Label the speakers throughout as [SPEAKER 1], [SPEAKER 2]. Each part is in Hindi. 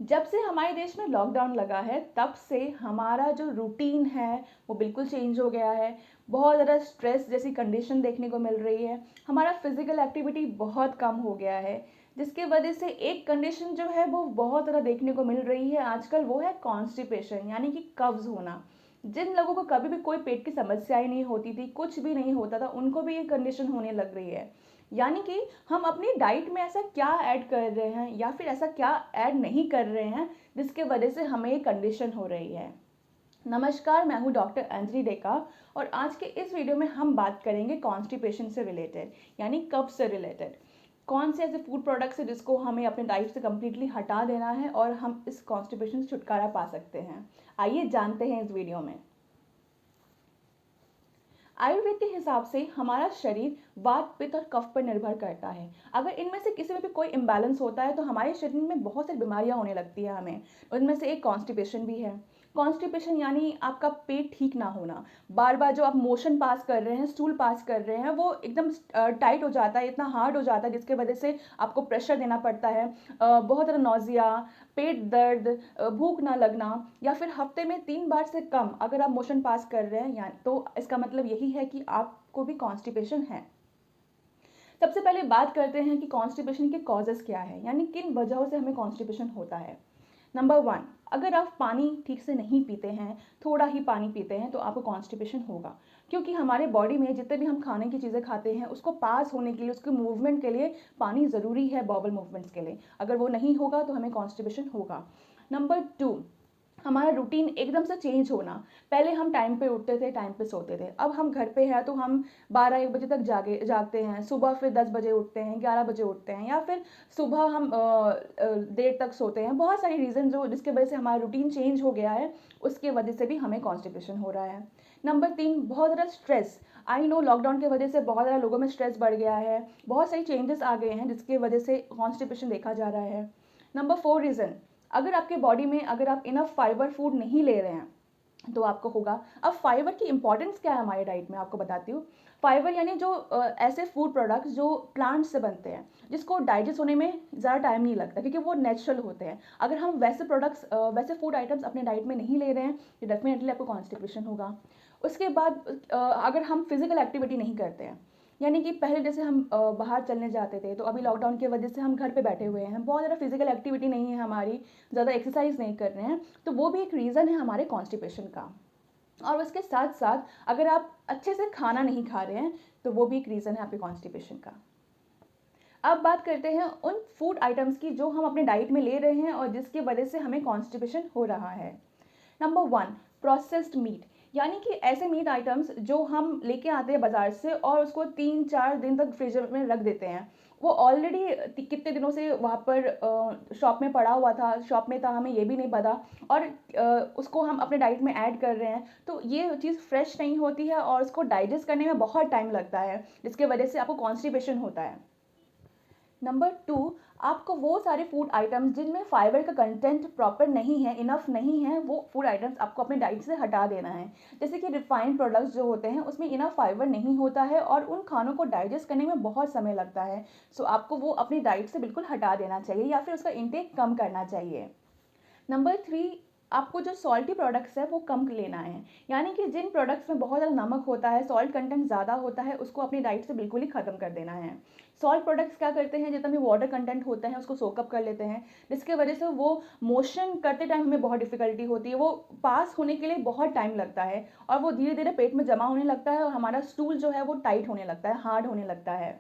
[SPEAKER 1] जब से हमारे देश में लॉकडाउन लगा है तब से हमारा जो रूटीन है वो बिल्कुल चेंज हो गया है। बहुत ज़्यादा स्ट्रेस जैसी कंडीशन देखने को मिल रही है। हमारा फिजिकल एक्टिविटी बहुत कम हो गया है, जिसके वजह से एक कंडीशन जो है वो बहुत ज़्यादा देखने को मिल रही है आजकल, वो है कॉन्स्टिपेशन यानी कि कब्ज़ होना। जिन लोगों को कभी भी कोई पेट की समस्या ही नहीं होती थी, कुछ भी नहीं होता था, उनको भी ये कंडीशन होने लग रही है। यानी कि हम अपनी डाइट में ऐसा क्या ऐड कर रहे हैं या फिर ऐसा क्या ऐड नहीं कर रहे हैं जिसके वजह से हमें ये कंडीशन हो रही है। नमस्कार, मैं हूँ डॉक्टर अंजलि डेका और आज के इस वीडियो में हम बात करेंगे कॉन्स्टिपेशन से रिलेटेड यानी कब्ज से रिलेटेड। कौन से ऐसे फूड प्रोडक्ट्स हैं जिसको हमें अपने डाइट से कम्प्लीटली हटा देना है और हम इस कॉन्स्टिपेशन से छुटकारा पा सकते हैं। आइए जानते हैं इस वीडियो में। आयुर्वेद के हिसाब से हमारा शरीर वात, पित्त और कफ पर निर्भर करता है। अगर इनमें से किसी में भी कोई इम्बैलेंस होता है तो हमारे शरीर में बहुत सारी बीमारियां होने लगती है हमें। उनमें से एक कॉन्स्टिपेशन भी है। कॉन्स्टिपेशन यानी आपका पेट ठीक ना होना। बार बार जो आप मोशन पास कर रहे हैं, स्टूल पास कर रहे हैं, वो एकदम टाइट हो जाता है, इतना हार्ड हो जाता है जिसके वजह से आपको प्रेशर देना पड़ता है। बहुत ज़्यादा नौजिया, पेट दर्द, भूख ना लगना, या फिर हफ्ते में 3 बार से कम अगर आप मोशन पास कर रहे हैं या तो इसका मतलब यही है कि आपको भी कॉन्स्टिपेशन है। सबसे पहले बात करते हैं कि कॉन्स्टिपेशन के कॉजेस क्या है, यानी किन वजहों से हमें कॉन्स्टिपेशन होता है। नंबर 1, अगर आप पानी ठीक से नहीं पीते हैं, थोड़ा ही पानी पीते हैं, तो आपको कॉन्स्टिपेशन होगा। क्योंकि हमारे बॉडी में जितने भी हम खाने की चीज़ें खाते हैं उसको पास होने के लिए, उसके मूवमेंट के लिए पानी ज़रूरी है, बॉबल मूवमेंट्स के लिए। अगर वो नहीं होगा तो हमें कॉन्स्टिपेशन होगा। नंबर 2, हमारा रूटीन एकदम से चेंज होना। पहले हम टाइम पे उठते थे, टाइम पे सोते थे। अब हम घर पे हैं तो हम 12-1 बजे तक जागते हैं, सुबह फिर 10 बजे उठते हैं, 11 बजे उठते हैं, या फिर सुबह हम देर तक सोते हैं। बहुत सारी रीज़न जो जिसके वजह से हमारा रूटीन चेंज हो गया है, उसके वजह से भी हमें कॉन्स्टिपेशन हो रहा है। नंबर 3, बहुत ज़्यादा स्ट्रेस। आई नो लॉकडाउन की वजह से बहुत ज़्यादा लोगों में स्ट्रेस बढ़ गया है, बहुत सारी चेंजेस आ गए हैं जिसकी वजह से कॉन्स्टिपेशन देखा जा रहा है। नंबर 4 रीज़न, अगर आपके बॉडी में अगर आप इनफ फाइबर फूड नहीं ले रहे हैं तो आपको होगा। अब फाइबर की इंपॉर्टेंस क्या है हमारी डाइट में, आपको बताती हूँ। फाइबर यानी जो ऐसे फूड प्रोडक्ट्स जो प्लांट से बनते हैं, जिसको डाइजेस्ट होने में ज़्यादा टाइम नहीं लगता क्योंकि वो नेचुरल होते हैं। अगर हम वैसे प्रोडक्ट्स, वैसे फूड आइटम्स अपने डाइट में नहीं ले रहे हैं तो डेफिनेटली आपको कॉन्स्टिपेशन होगा। उसके बाद अगर हम फिजिकल एक्टिविटी नहीं करते हैं, यानी कि पहले जैसे हम बाहर चलने जाते थे, तो अभी लॉकडाउन की वजह से हम घर पे बैठे हुए हैं, बहुत ज़्यादा फिजिकल एक्टिविटी नहीं है हमारी, ज़्यादा एक्सरसाइज नहीं कर रहे हैं, तो वो भी एक रीज़न है हमारे कॉन्स्टिपेशन का। और उसके साथ साथ अगर आप अच्छे से खाना नहीं खा रहे हैं तो वो भी एक रीज़न है आपके कॉन्स्टिपेशन का। अब बात करते हैं उन फूड आइटम्स की जो हम अपने डाइट में ले रहे हैं और जिसकी वजह से हमें कॉन्स्टिपेशन हो रहा है। नंबर 1, प्रोसेस्ड मीट, यानी कि ऐसे मीट आइटम्स जो हम लेके आते हैं बाज़ार से और उसको 3-4 दिन तक फ्रिज में रख देते हैं। वो ऑलरेडी कितने दिनों से वहाँ पर शॉप में पड़ा हुआ था, शॉप में था, हमें ये भी नहीं पता, और उसको हम अपने डाइट में ऐड कर रहे हैं, तो ये चीज़ फ्रेश नहीं होती है और उसको डाइजेस्ट करने में बहुत टाइम लगता है, जिसके वजह से आपको कॉन्स्टिपेशन होता है। नंबर 2, आपको वो सारे फूड आइटम्स जिनमें फाइबर का कंटेंट प्रॉपर नहीं है, इनफ नहीं है, वो फूड आइटम्स आपको अपने डाइट से हटा देना है। जैसे कि रिफाइंड प्रोडक्ट्स जो होते हैं उसमें इनफ फाइबर नहीं होता है और उन खानों को डाइजेस्ट करने में बहुत समय लगता है। सो आपको वो अपनी डाइट से बिल्कुल हटा देना चाहिए या फिर उसका इंटेक कम करना चाहिए। नंबर 3, आपको जो सॉल्टी प्रोडक्ट्स है वो कम लेना है, यानी कि जिन प्रोडक्ट्स में बहुत ज़्यादा नमक होता है, सॉल्ट कंटेंट ज़्यादा होता है, उसको अपनी डाइट से बिल्कुल ही ख़त्म कर देना है। सॉल्ट प्रोडक्ट्स क्या करते हैं, जितना भी वाटर कंटेंट होता है उसको सोकअप कर लेते हैं, जिसके वजह से वो मोशन करते टाइम हमें बहुत डिफिकल्टी होती है, वो पास होने के लिए बहुत टाइम लगता है और वो धीरे धीरे पेट में जमा होने लगता है और हमारा स्टूल जो है वो टाइट होने लगता है, हार्ड होने लगता है।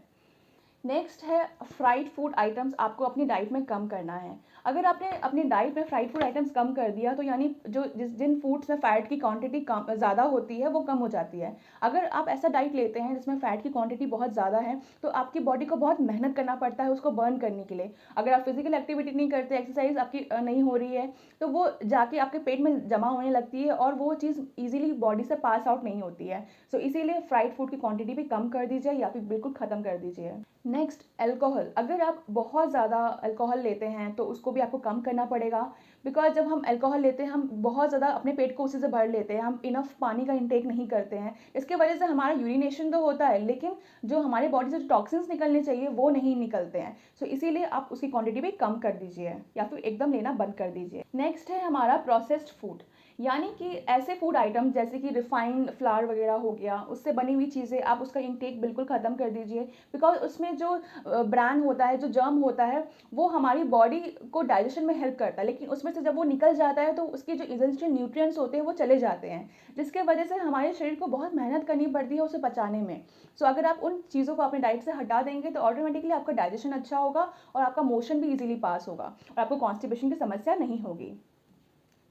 [SPEAKER 1] नेक्स्ट है फ्राइड फूड आइटम्स, आपको अपनी डाइट में कम करना है। अगर आपने अपनी डाइट में फ्राइड फूड आइटम्स कम कर दिया तो यानी जिन फूड्स में फ़ैट की क्वांटिटी कम ज़्यादा होती है वो कम हो जाती है। अगर आप ऐसा डाइट लेते हैं जिसमें फ़ैट की क्वांटिटी बहुत ज़्यादा है तो आपकी बॉडी को बहुत मेहनत करना पड़ता है उसको बर्न करने के लिए। अगर आप फिजिकल एक्टिविटी नहीं करते, एक्सरसाइज आपकी नहीं हो रही है, तो वो जाके आपके पेट में जमा होने लगती है और वो चीज़ ईजिली बॉडी से पास आउट नहीं होती है। सो इसीलिए फ्राइड फूड की क्वांटिटी भी कम कर दीजिए या फिर बिल्कुल ख़त्म कर दीजिए। Next alcohol. अगर आप बहुत ज़्यादा अल्कोहल लेते हैं तो उसको भी आपको कम करना पड़ेगा, बिकॉज़ जब हम अल्कोहल लेते हैं हम बहुत ज़्यादा अपने पेट को उसी से भर लेते हैं, हम इनफ पानी का इंटेक नहीं करते हैं। इसके वजह से हमारा यूरिनेशन तो होता है, लेकिन जो हमारे बॉडी से जो टॉक्सिन्स निकलने चाहिए वो नहीं निकलते हैं। सो इसीलिए आप उसकी क्वांटिटी भी कम कर दीजिए या फिर एकदम लेना बंद कर दीजिए। नेक्स्ट है हमारा प्रोसेस्ड फूड, यानी कि ऐसे फूड आइटम जैसे कि रिफाइंड फ्लावर वगैरह हो गया, उससे बनी हुई चीज़ें, आप उसका इंटेक बिल्कुल ख़त्म कर दीजिए, बिकॉज उसमें जो ब्रांड होता है, जो जर्म होता है, वो हमारी बॉडी को डाइजेशन में हेल्प करता है, लेकिन उसमें से जब वो निकल जाता है तो उसके जो इसेंशियल न्यूट्रिएंट्स होते हैं वो चले जाते हैं, जिसके वजह से हमारे शरीर को बहुत मेहनत करनी पड़ती है उसे पचाने में। सो अगर आप उन चीज़ों को अपने डाइट से हटा देंगे तो ऑटोमेटिकली आपका डाइजेशन अच्छा होगा और आपका मोशन भी इजीली पास होगा और आपको कॉन्स्टिपेशन की समस्या नहीं होगी।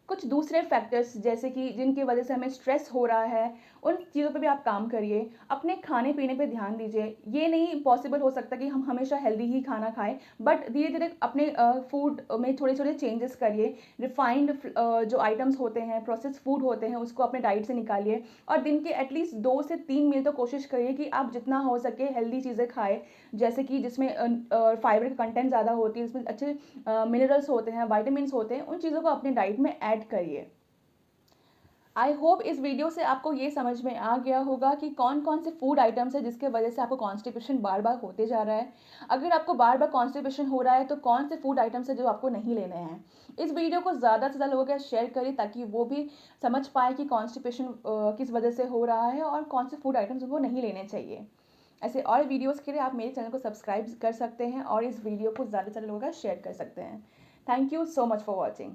[SPEAKER 1] कुछ दूसरे फैक्टर्स जैसे कि जिनकी वजह से हमें स्ट्रेस हो रहा है, उन चीज़ों पे भी आप काम करिए। अपने खाने-पीने पे ध्यान दीजिए। ये नहीं पॉसिबल हो सकता कि हम हमेशा हेल्दी ही खाना खाएँ, बट धीरे-धीरे अपने फूड में थोड़े-थोड़े चेंजेस करिए। रिफाइंड जो आइटम्स होते हैं, प्रोसेस्ड फूड होते हैं, उसको अपने डाइट से निकालिए और दिन के एटलीस्ट 2 से 3 मील तो कोशिश करिए कि आप जितना हो सके हेल्दी चीज़ें खाएँ। जैसे कि जिसमें फाइबर का कंटेंट ज़्यादा होती है, जिसमें अच्छे मिनरल्स होते हैं, विटामिन्स होते हैं, उन चीज़ों को अपने डाइट में ऐड करिए। आई होप इस वीडियो से आपको ये समझ में आ गया होगा कि कौन कौन से फूड आइटम्स हैं जिसके वजह से आपको कॉन्स्टिपेशन बार बार होते जा रहा है। अगर आपको बार बार कॉन्स्टिपेशन हो रहा है तो कौन से फूड आइटम्स हैं जो आपको नहीं लेने हैं। इस वीडियो को ज़्यादा से ज़्यादा लोगों के साथ शेयर करिए ताकि वो भी समझ पाए कि कॉन्स्टिपेशन किस वजह से हो रहा है और कौन से फूड आइटम्स उनको नहीं लेने चाहिए। ऐसे और वीडियोज़ के लिए आप मेरे चैनल को सब्सक्राइब कर सकते हैं और इस वीडियो को ज़्यादा से ज़्यादा लोगों के साथ शेयर कर सकते हैं। Thank you so much for watching.